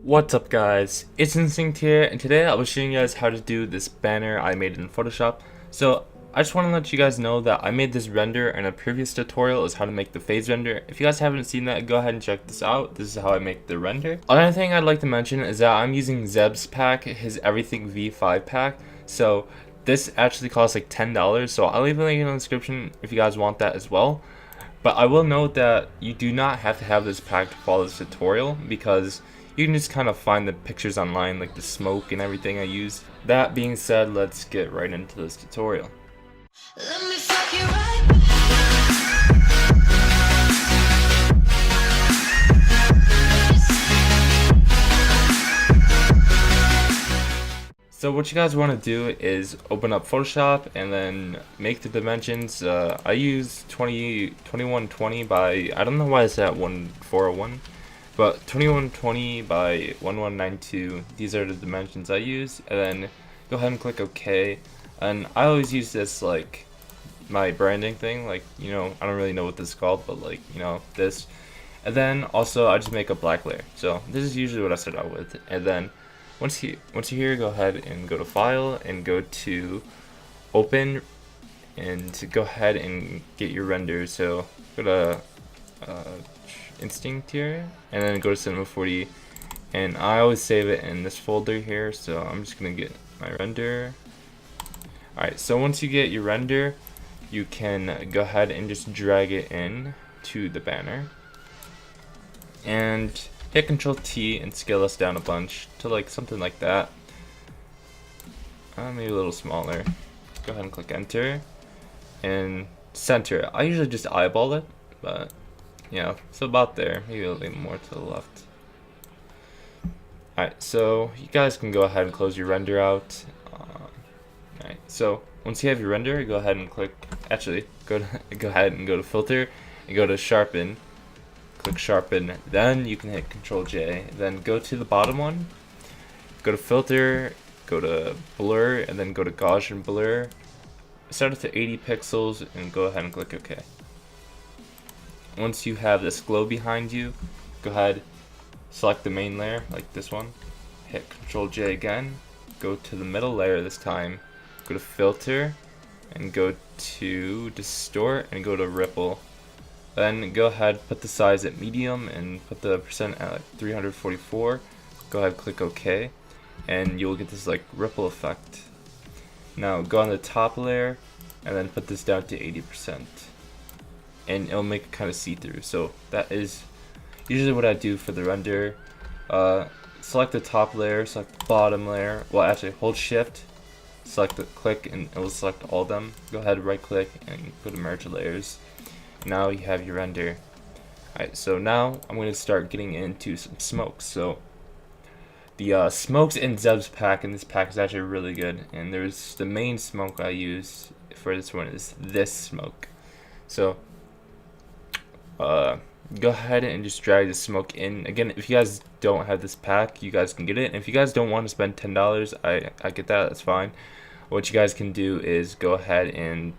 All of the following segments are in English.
What's up guys, it's Instinct here, and today I'll be showing you guys how to do this banner I made in Photoshop. So I just want to let you guys know that I made this render in a previous tutorial is how to make the phase render. If you guys haven't seen that, go ahead and check this out. This is how I make the render. Another thing I'd like to mention is that I'm using Zeb's pack, his Everything V5 pack. So this actually costs like $10, so I'll leave a link in the description if you guys want that as well. But I will note that you do not have to have this pack to follow this tutorial, because you can just kind of find the pictures online, like the smoke and everything I use. That being said, let's get right into this tutorial. Let me fuck you right. So what you guys want to do is open up Photoshop and then make the dimensions. I use 2120 by, I don't know why it's at 1401, but 2120 by 1192. These are the dimensions I use, and then go ahead and click OK. And I always use this like my branding thing, like, you know, I don't really know what this is called, but like, you know, this. And then also I just make a black layer. So this is usually what I start out with. And then once you're here, go ahead and go to File and go to Open, and to go ahead and get your render. So go to Instinct here, and then go to Cinema 4D. And I always save it in this folder here, so I'm just gonna get my render. Alright, so once you get your render, you can go ahead and just drag it in to the banner. And hit Control T and scale this down a bunch to like something like that. Maybe a little smaller. Go ahead and click Enter. And center. I usually just eyeball it, but yeah, so about there. Maybe a little more to the left. Alright, so you guys can go ahead and close your render out. Alright, so once you have your render, go ahead and click. Actually, go ahead and go to Filter and go to Sharpen. Click Sharpen, then you can hit Control J, then go to the bottom one, go to Filter, go to Blur, and then go to Gaussian Blur, set it to 80 pixels, and go ahead and click OK. Once you have this glow behind you, go ahead, select the main layer, like this one, hit Control J again, go to the middle layer this time, go to Filter, and go to Distort, and go to Ripple. Then go ahead, put the size at medium and put the percent at like 344. Go ahead, click OK, and you'll get this like ripple effect. Now go on the top layer and then put this down to 80%, and it'll make it kind of see-through. So that is usually what I do for the render. Select the top layer, select the bottom layer. Well, actually hold Shift, select the click, and it will select all of them. Go ahead, right click, and go to Merge Layers. Now you have your render. Alright, so now I'm going to start getting into some smokes. So the smokes in Zeb's pack, and this pack is actually really good. And there's the main smoke I use for this one is this smoke. So go ahead and just drag the smoke in. Again, if you guys don't have this pack, you guys can get it. And if you guys don't want to spend $10, I get that, that's fine. What you guys can do is go ahead and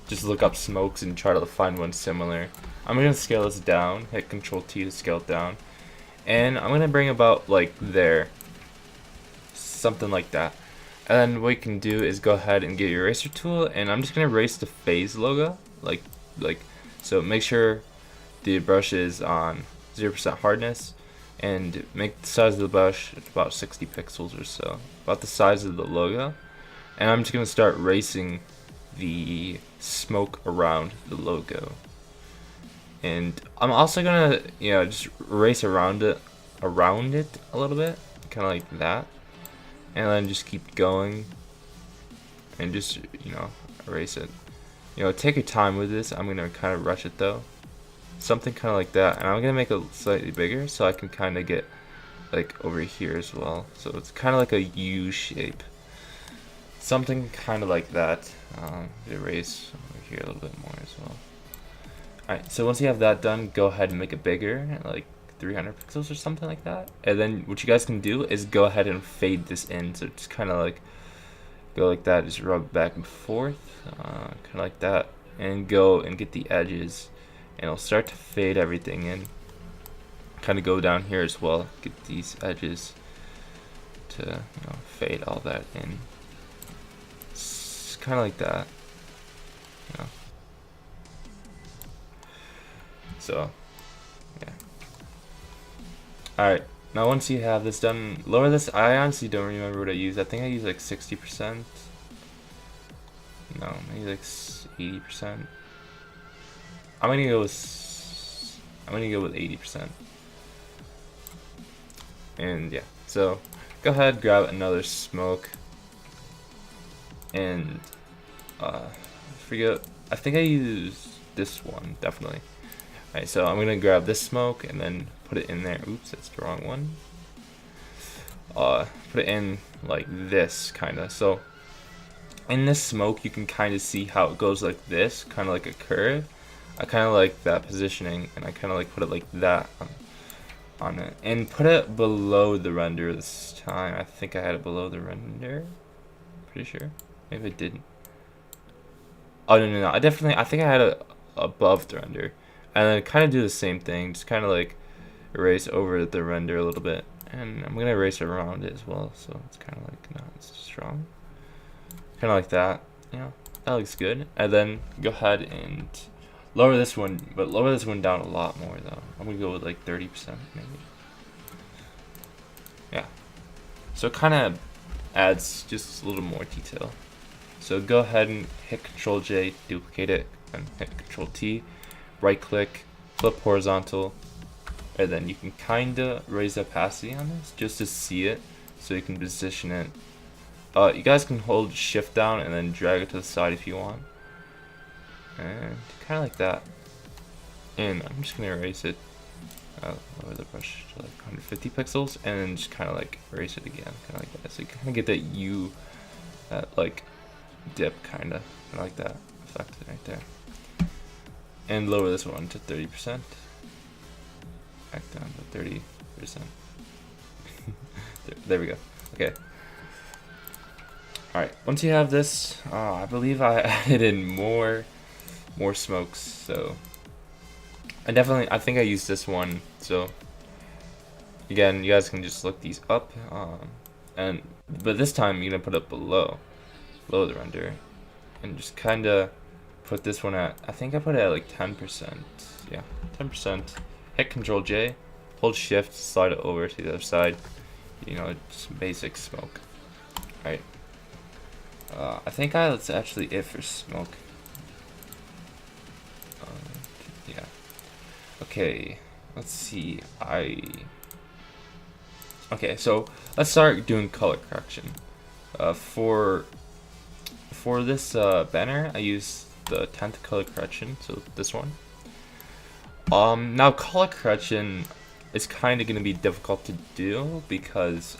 just look up smokes and try to find one similar. I'm going to scale this down, hit Control T to scale it down. And I'm going to bring about like there. Something like that. And then what you can do is go ahead and get your eraser tool, and I'm just going to erase the phase logo. Like so make sure the brush is on 0% hardness, and make the size of the brush about 60 pixels or so. About the size of the logo. And I'm just going to start erasing the smoke around the logo, and I'm also gonna, you know, just erase around it a little bit, kind of like that, and then just keep going and just, you know, erase it. You know, take your time with this. I'm gonna kind of rush it though, something kind of like that, and I'm gonna make it slightly bigger so I can kind of get like over here as well, so it's kind of like a U shape. Something kind of like that. Erase over here a little bit more as well. Alright, so once you have that done, go ahead and make it bigger, like 300 pixels or something like that. And then what you guys can do is go ahead and fade this in. So just kind of like go like that, just rub it back and forth, kind of like that. And go and get the edges, and it'll start to fade everything in. kind of go down here as well. Get these edges to fade all that in. It's kind of like that. So, yeah. Alright, now once you have this done, lower this. I honestly don't remember what I used. I think I used like 60%. No, maybe like 80%. I'm gonna go with 80%. And yeah, so go ahead, grab another smoke, and forget. I think I used this one definitely. Alright, so I'm gonna grab this smoke and then put it in there. Oops, that's the wrong one. Put it in like this kinda. So in this smoke you can kinda see how it goes like this, kinda like a curve. I kinda like that positioning, and I kinda like put it like that on it. And put it below the render this time. I think I had it below the render. Pretty sure. Maybe I didn't. Oh no. I think I had it above the render. And then kind of do the same thing, just kind of like erase over the render a little bit, and I'm gonna erase around it as well, so it's kind of like not as strong, kind of like that. That looks good. And then go ahead and lower this one, but lower this one down a lot more though. I'm gonna go with like 30% maybe. Yeah. So it kind of adds just a little more detail. So go ahead and hit Control J, duplicate it, and hit Control T. Right click, flip horizontal, and then you can kinda raise the opacity on this just to see it, so you can position it. You guys can hold shift down and then drag it to the side if you want, and kinda like that. And I'm just gonna erase it, lower the brush to like 150 pixels, and then just kinda like erase it again, kinda like that. So you kinda get that U, that like dip kinda like that effect right there. And lower this one to 30%. Back down to 30%. there we go. Okay. Alright, once you have this, I believe I added in more smokes, so I think I used this one, so again, you guys can just look these up, but this time you're gonna put it below the render, and just kinda put this one at, I think I put it at like 10%. Yeah, 10%. Hit Control J, hold Shift, slide it over to the other side. Just basic smoke. Alright. I think that's actually it for smoke. Yeah. Okay. Let's see. Okay, so let's start doing color correction. For this banner, I use the 10th color correction, so this one. Now color correction is kind of going to be difficult to do because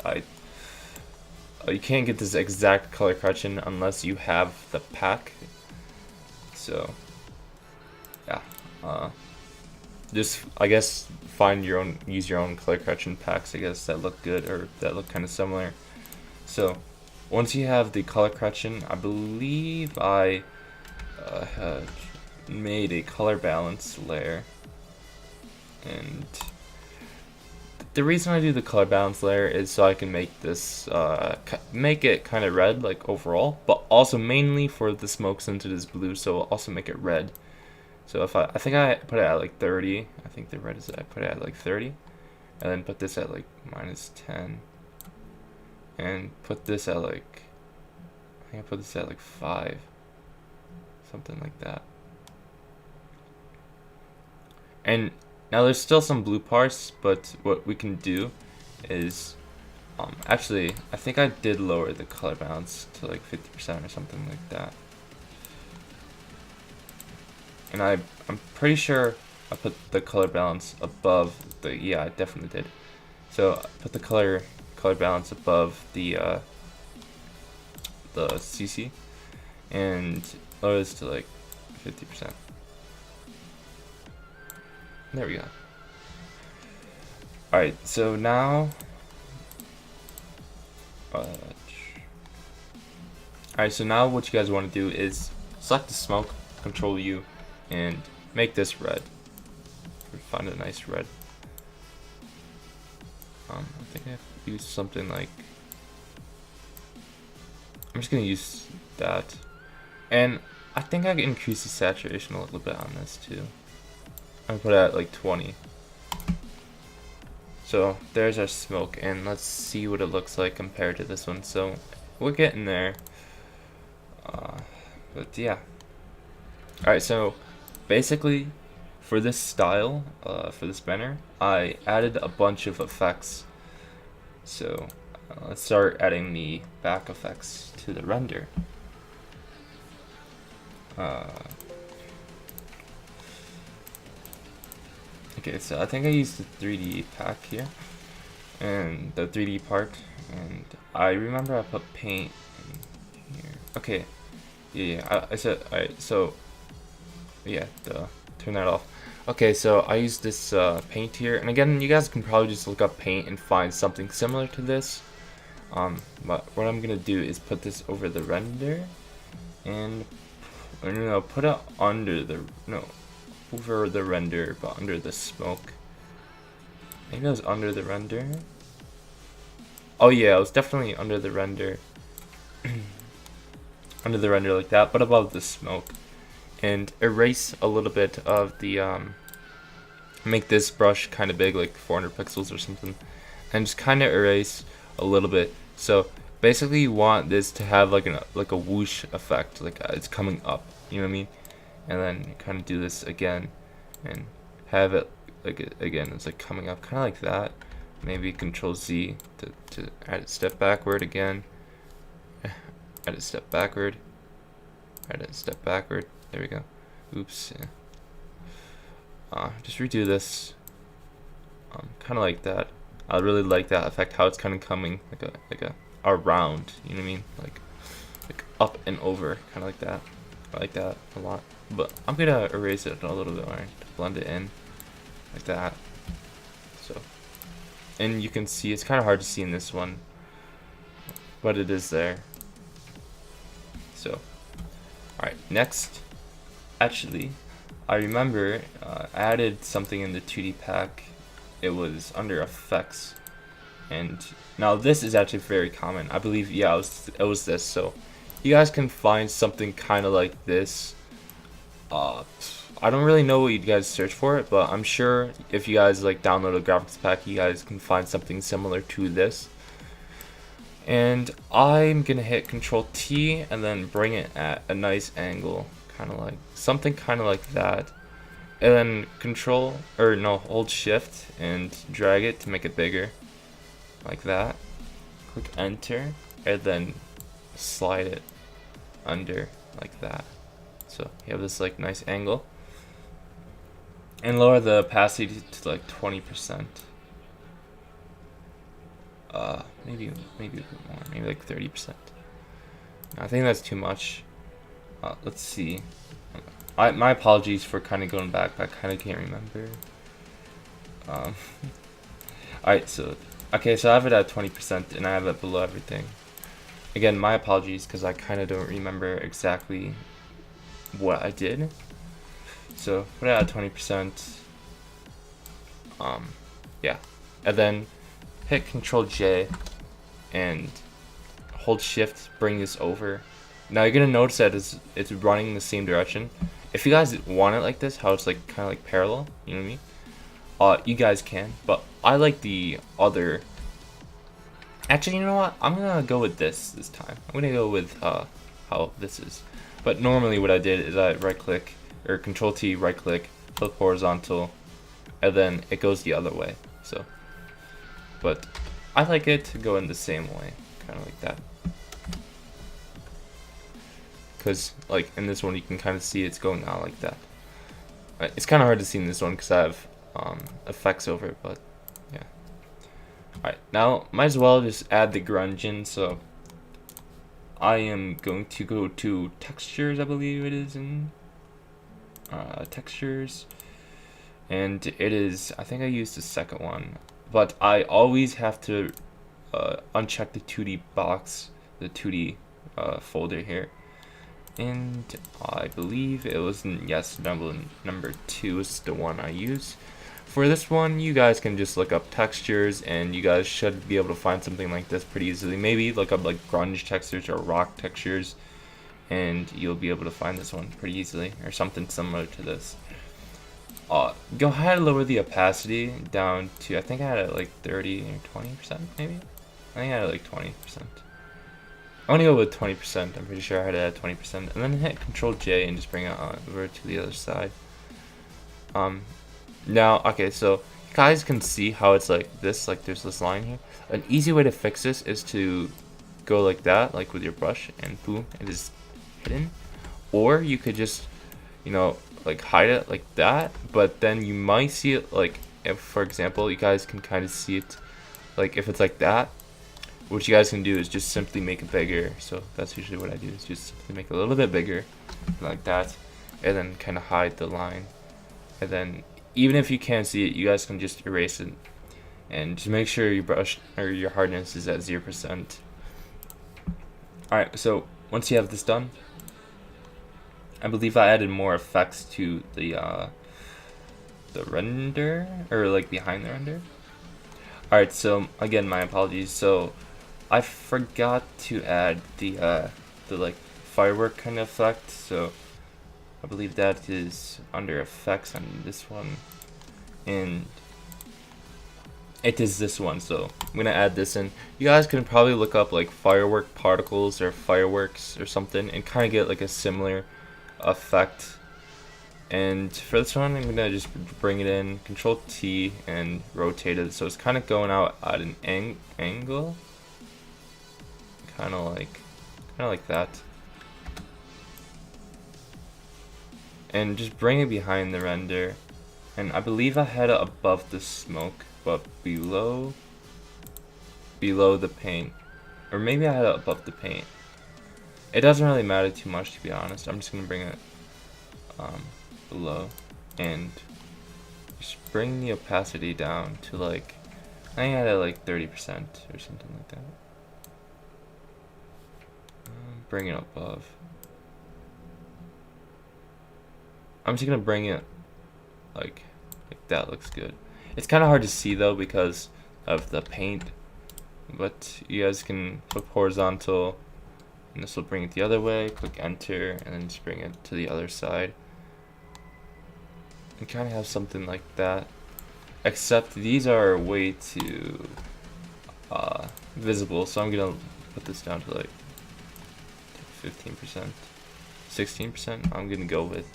you can't get this exact color correction unless you have the pack. So yeah, just I guess use your own color correction packs, I guess, that look good or that look kind of similar. So once you have the color correction, I believe I made a color balance layer, and the reason I do the color balance layer is so I can make this make it kind of red, like overall, but also mainly for the smoke, since it is blue, so I'll also make it red. So if I think I put it at like 30. I think the red is I put it at like 30, and then put this at like -10, and put this at like, I think I put this at like 5. Something like that. And now there's still some blue parts, but what we can do is actually, I think I did lower the color balance to like 50% or something like that. And I'm pretty sure I put the color balance above the, yeah, I definitely did. So I put the color balance above the CC, and lower this to like 50%. There we go. Alright, so now alright, so now what you guys want to do is select the smoke, Control U, and make this red. Find a nice red. I think I have to use something like, I'm just gonna use that, and I think I can increase the saturation a little bit on this too. I'm gonna put it at like 20. So there's our smoke, and let's see what it looks like compared to this one. So we're getting there, but yeah. Alright, so basically for this style, for this banner, I added a bunch of effects. So let's start adding the back effects to the render. Okay, so I think I used the 3D pack here, and the 3D part, and I remember I put paint in here. Okay, yeah, I said, alright, so, yeah, turn that off. Okay, so I used this paint here, and again, you guys can probably just look up paint and find something similar to this. But what I'm gonna do is put this over the render, and put it under the, over the render, but under the smoke. Maybe it was under the render. Oh yeah, it was definitely under the render. Under the render like that, but above the smoke. And erase a little bit of the, make this brush kind of big, like 400 pixels or something. And just kind of erase a little bit. So basically you want this to have like a whoosh effect, like it's coming up, you know what I mean? And then kind of do this again and have it like again, it's like coming up kind of like that. Maybe Control Z to add a step backward again. Add a step backward. Add a step backward. There we go. Oops. Yeah. Just redo this. Kind of like that. I really like that effect. How it's kind of coming like a around. You know what I mean? Like up and over. Kind of like that. I like that a lot. But I'm gonna erase it a little bit, right? To blend it in like that. So, and you can see it's kind of hard to see in this one, but it is there. So, all right. Next, actually, I remember I added something in the 2D pack. It was under effects, and now this is actually very common. I believe, yeah, it was this. So, you guys can find something kind of like this. I don't really know what you guys search for it, but I'm sure if you guys like download a graphics pack, you guys can find something similar to this. And I'm gonna hit Control T and then bring it at a nice angle, kind of like something kind of like that. And then hold Shift and drag it to make it bigger, like that. Click Enter and then slide it under like that. So you have this like nice angle. And lower the opacity to like 20%. Maybe a bit more, maybe like 30%. I think that's too much. Let's see. My apologies for kind of going back, but I kind of can't remember. Alright, so I have it at 20% and I have it below everything. Again, my apologies because I kind of don't remember exactly what I did. So put it at 20%. Yeah, and then hit Control J and hold Shift, bring this over. Now you're gonna notice that it's running in the same direction. If you guys want it like this, how it's like kind of like parallel, you know what I mean? You guys can, but I like the other. Actually, you know what? I'm gonna go with this time. I'm gonna go with how this is. But normally what I did is I right click or Control T, right click, flip horizontal, and then it goes the other way. So, but I like it to go in the same way, kind of like that. Because like in this one you can kind of see it's going out like that. It's kind of hard to see in this one because I have effects over it, but yeah. Alright, now might as well just add the grunge in. So I am going to go to textures, I believe it is in textures, and it is, I think I used the second one, but I always have to uncheck the 2D box, the 2D folder here, and I believe it was number 2 is the one I use for this one, you guys can just look up textures, and you guys should be able to find something like this pretty easily. Maybe look up like grunge textures or rock textures, and you'll be able to find this one pretty easily, or something similar to this. Go ahead and lower the opacity down to, I think I had it like 30 or 20% maybe? I think I had it like 20%. I want to go with 20%, I'm pretty sure I had it at 20%. And then hit Control J and just bring it on over to the other side. Now, okay, so you guys can see how it's like this, like there's this line here. An easy way to fix this is to go like that, like with your brush, and boom, it is hidden. Or you could just, you know, like hide it like that, but then you might see it like, if for example, you guys can kind of see it, like if it's like that, what you guys can do is just simply make it bigger. So that's usually what I do, is just simply make it a little bit bigger, like that, and then kind of hide the line. And then even if you can't see it, you guys can just erase it, and just make sure your brush or your hardness is at 0%. Alright, so once you have this done, I believe I added more effects to the render, or like behind the render. Alright, so again, my apologies. So I forgot to add the like firework kind of effect. So I believe that is under effects on this one, and it is this one. So I'm gonna add this in. You guys can probably look up like firework particles or fireworks or something and kind of get like a similar effect. And for this one, I'm gonna just bring it in, Control T, and rotate it so it's kind of going out at an angle, kind of like that, and just bring it behind the render. And I believe I had it above the smoke, but below the paint, or maybe I had it above the paint. It doesn't really matter too much, to be honest. I'm just gonna bring it below, and just bring the opacity down to like, I think I had it like 30% or something like that. Bring it above. I'm just gonna bring it like that. Looks good. It's kind of hard to see though because of the paint, but you guys can flip horizontal, and this will bring it the other way. Click enter, and then just bring it to the other side. You kind of have something like that, except these are way too visible, so I'm gonna put this down to like 15%, 16%. I'm gonna go with,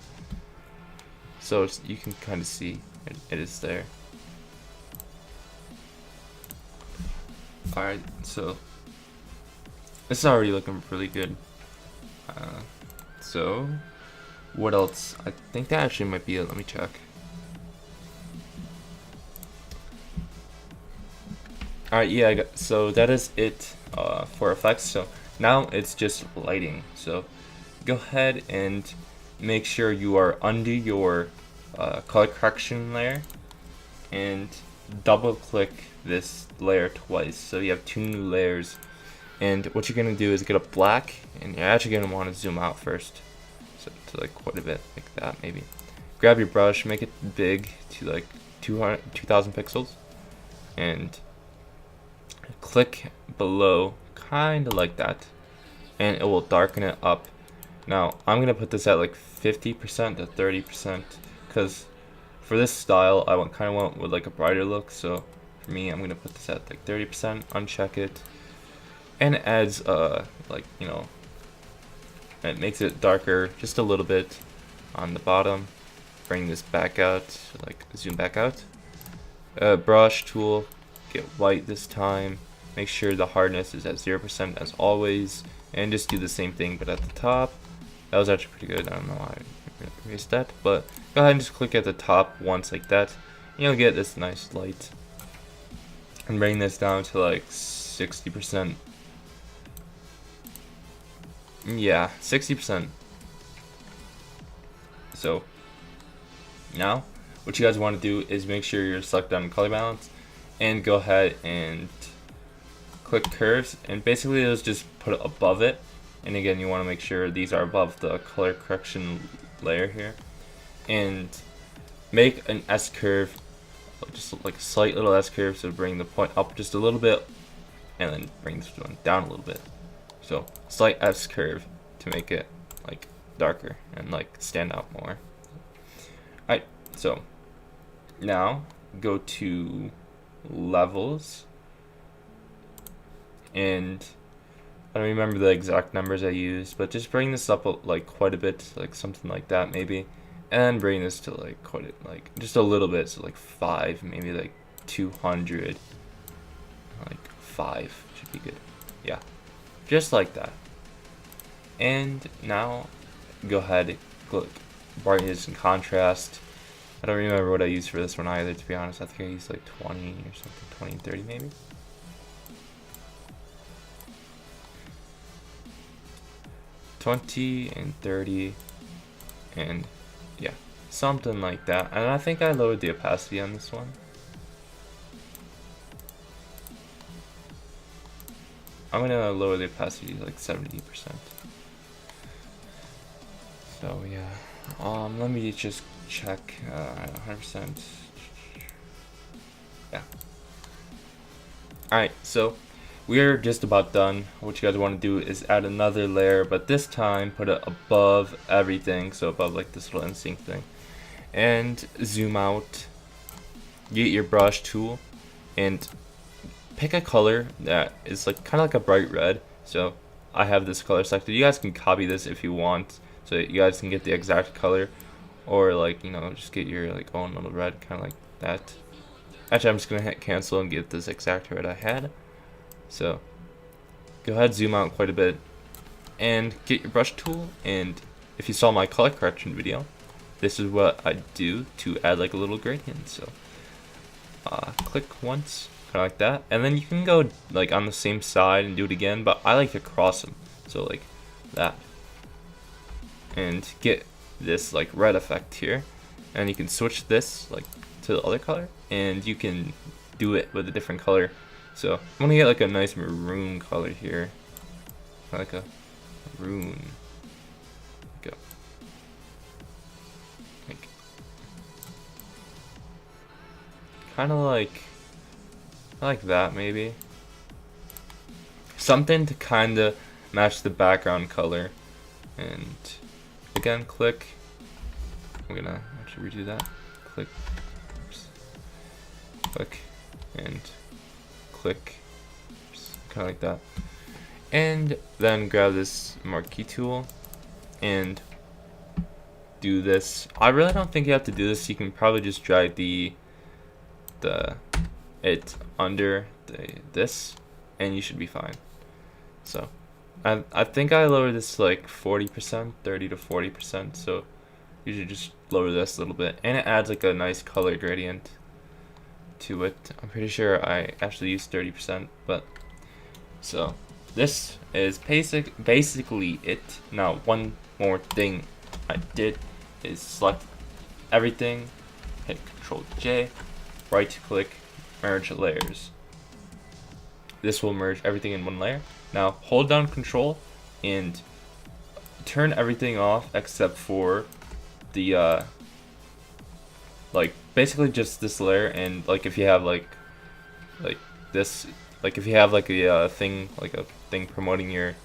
so you can kind of see it is there. Alright, so this is already looking really good. So what else? I think that actually might be it. Let me check. Alright, yeah, so that is it for effects. So now it's just lighting. So go ahead and make sure you are under your color correction layer, and double click this layer twice, so you have 2 new layers. And what you're gonna do is get a black, and you're actually gonna want to zoom out first, so to like quite a bit, like that maybe. Grab your brush, make it big to like 2000 pixels, and click below, kind of like that, and it will darken it up. Now I'm gonna put this at like 50% to 30%, because for this style I kind of want with like a brighter look. So for me, I'm gonna put this at like 30%, uncheck it, and it adds like, you know, it makes it darker just a little bit on the bottom. Bring this back out, like zoom back out. Brush tool, get white this time. Make sure the hardness is at 0% as always, and just do the same thing but at the top. That was actually pretty good. I don't know why I erased that, but go ahead and just click at the top once like that, and you'll get this nice light. And bring this down to like 60%. Yeah, 60%. So now what you guys want to do is make sure you're selected on color balance, and go ahead and click curves, and basically let's just put it above it. And again, you want to make sure these are above the color correction layer here, and make an S curve just like a slight little S curve, so bring the point up just a little bit, and then bring this one down a little bit. So slight S curve to make it like darker and like stand out more. Alright, so now go to levels, and I don't remember the exact numbers I used, but just bring this up like quite a bit, like something like that maybe, and bring this to like like just a little bit, so like 5, maybe like 200, like 5 should be good. Yeah, just like that. And now go ahead, click brightness and contrast. I don't remember what I used for this one either, to be honest. I think I used like 20 or something, 20 and 30 maybe. $20 and $30, and yeah, something like that. And I think I lowered the opacity on this one. I'm gonna lower the opacity to like 70%. So yeah, let me just check. 100%. Yeah. All right, so we're just about done. What you guys want to do is add another layer, but this time put it above everything, so above like this little NSYNC thing, and zoom out. Get your brush tool and pick a color that is like kind of like a bright red. So I have this color selected. You guys can copy this if you want, so that you guys can get the exact color, or like, you know, just get your like own little red, kind of like that. Actually, I'm just gonna hit cancel and get this exact red I had. So go ahead, zoom out quite a bit, and get your brush tool. And if you saw my color correction video, this is what I do to add like a little gradient. So click once, kind of like that, and then you can go like on the same side and do it again, but I like to cross them, so like that, and get this like red effect here. And you can switch this like to the other color, and you can do it with a different color. So I'm gonna get like a nice maroon color here, like a maroon. Go. Like, kind of like that maybe. Something to kind of match the background color. And again, click. I'm gonna actually redo that. Click. Oops. Click. And click, kind of like that, and then grab this marquee tool and do this. I really don't think you have to do this. You can probably just drag it under this, and you should be fine. So I think I lowered this to like 40%, 30 to 40%. So you should just lower this a little bit, and it adds like a nice color gradient to it. I'm pretty sure I actually used 30%, but so this is basically it. Now, one more thing I did is select everything, hit Control J, right click, merge layers. This will merge everything in one layer. Now hold down Control and turn everything off except for the like basically just this layer. And like if you have like this, like if you have like a thing promoting your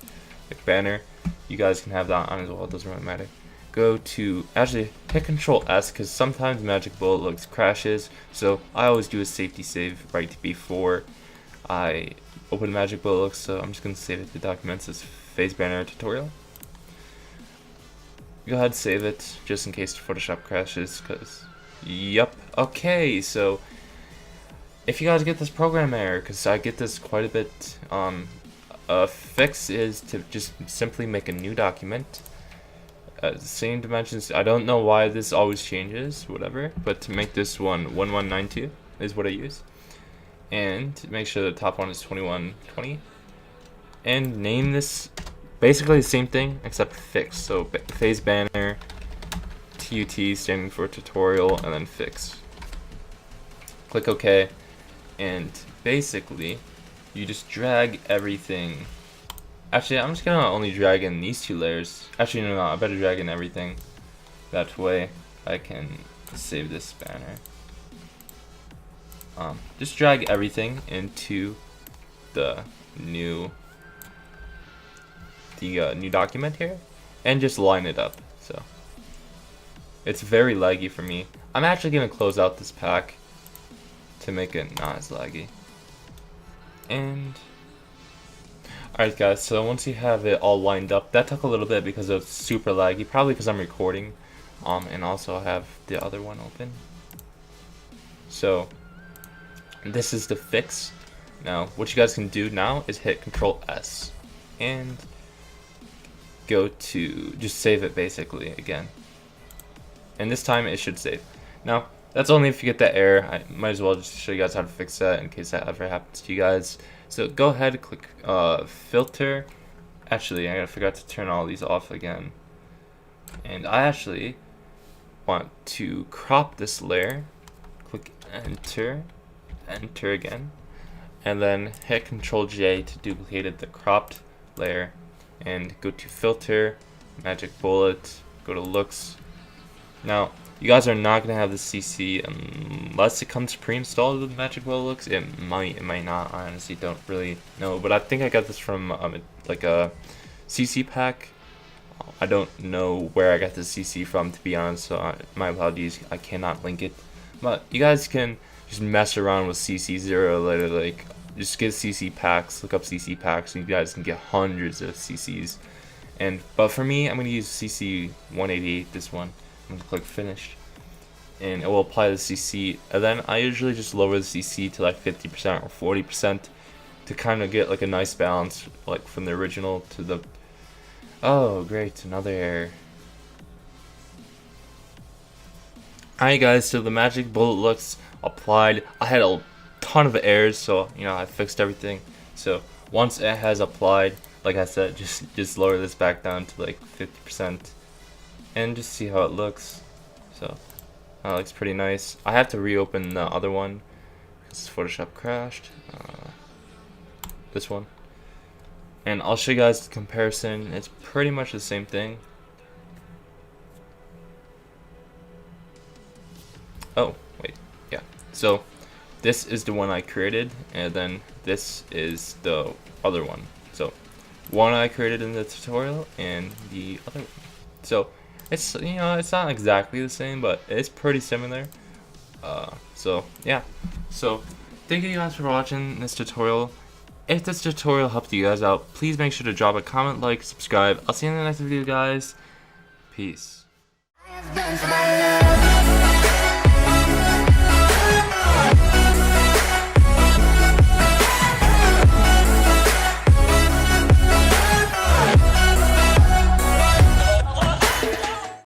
like banner, you guys can have that on as well. It doesn't really matter. Go to, actually hit Control S, because sometimes Magic Bullet looks crashes, so I always do a safety save right before I open Magic Bullet looks. So I'm just gonna save it to documents as phase banner tutorial. Go ahead, save it just in case Photoshop crashes, because yep. Okay, so if you guys get this program error, because I get this quite a bit, a fix is to just simply make a new document, same dimensions. I don't know why this always changes, whatever, but to make this one 1192 is what I use, and make sure the top one is 2120, and name this basically the same thing except fix. So phase banner, TUT standing for tutorial, and then fix. Click OK, and basically you just drag everything. Actually, I'm just gonna only drag in these two layers. Actually, no, I better drag in everything. That way I can save this banner. just drag everything into the new new document here and just line it up. So it's very laggy for me. I'm actually gonna close out this pack to make it not as laggy. And alright guys, so once you have it all lined up, that took a little bit because it's super laggy, probably because I'm recording, and also have the other one open. So this is the fix. Now what you guys can do now is hit Control S and go to just save it basically again, and this time it should save. Now that's only if you get that error. I might as well just show you guys how to fix that in case that ever happens to you guys. So go ahead, click filter. Actually, I forgot to turn all these off again, and I actually want to crop this layer. Click enter again, and then hit Control J to duplicate the cropped layer, and go to filter, magic bullet, go to looks. Now you guys are not gonna have the CC unless it comes pre-installed with magic bullet looks. It might not. I honestly don't really know, but I think I got this from like a CC pack. I don't know where I got the CC from, to be honest, so my apologies, I cannot link it. But you guys can just mess around with CC0 later, like just get CC packs, look up CC packs, and you guys can get hundreds of CCs. But for me, I'm gonna use CC 188, this one. I'm gonna click finish, and it will apply the CC, and then I usually just lower the CC to like 50% or 40% to kind of get like a nice balance, like from the original to the... Oh great, another error. Alright guys, so the magic bullet looks applied. I had a ton of errors, so you know I fixed everything. So once it has applied, like I said, just lower this back down to like 50% and just see how it looks. So that looks pretty nice. I have to reopen the other one because Photoshop crashed. This one, and I'll show you guys the comparison. It's pretty much the same thing. Oh wait, yeah, so this is the one I created, and then this is the other one. So one I created in the tutorial and the other one. So it's, you know, it's not exactly the same, but it's pretty similar. So yeah, so thank you guys for watching this tutorial. If this tutorial helped you guys out, please make sure to drop a comment, like, subscribe. I'll see you in the next video, guys. Peace. I've been for my love.